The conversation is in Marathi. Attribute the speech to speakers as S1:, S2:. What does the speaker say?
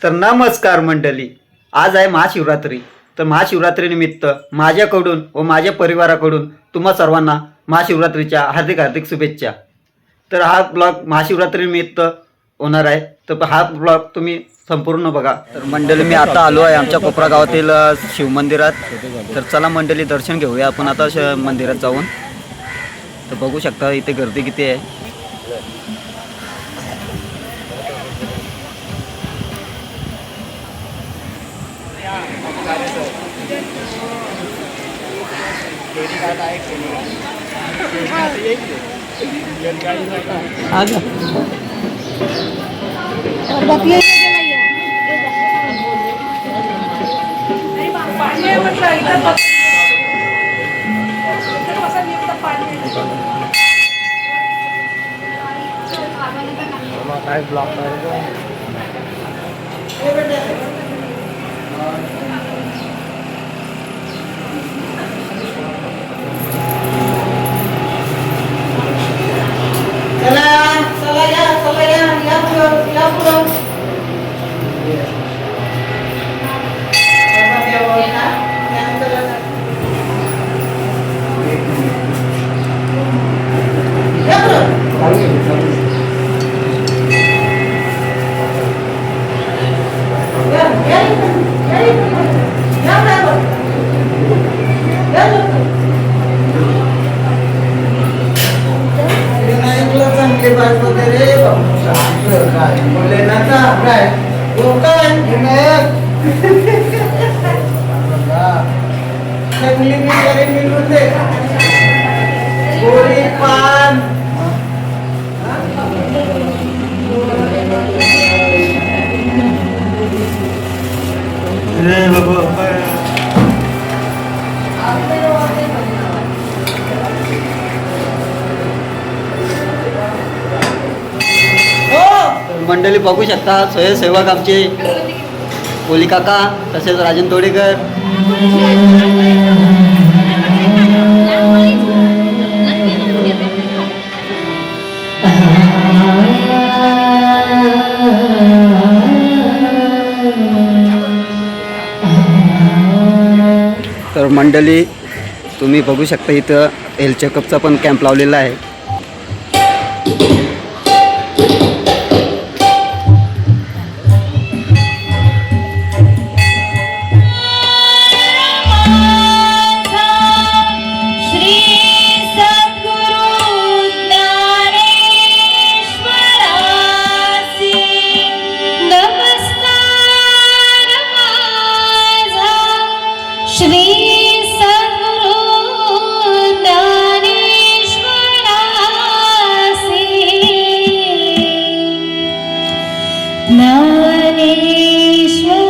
S1: तर नमस्कार मंडळी, आज आहे महाशिवरात्री. तर महाशिवरात्रीनिमित्त माझ्याकडून व माझ्या परिवाराकडून तुम्हा सर्वांना महाशिवरात्रीच्या हार्दिक हार्दिक शुभेच्छा. तर हा ब्लॉग महाशिवरात्रीनिमित्त होणार आहे, तर हा ब्लॉग तुम्ही संपूर्ण बघा. तर मंडळी, मी आता आलो आहे आमच्या कोपरा गावातील शिवमंदिरात. तर चला मंडळी, दर्शन घेऊया आपण आता मंदिरात जाऊन. तर बघू शकता इथे गर्दी किती आहे.
S2: काय ब्लॉक
S1: मंडळी बघू शकता, स्वयंसेवक आमचे कोली काका तसेच राजन तोडेकर. तर मंडळी, तुम्ही बघू शकता इथं हेल्थ चेकअपचा पण कॅम्प लावलेला आहे.
S3: ज्ञानेश्वर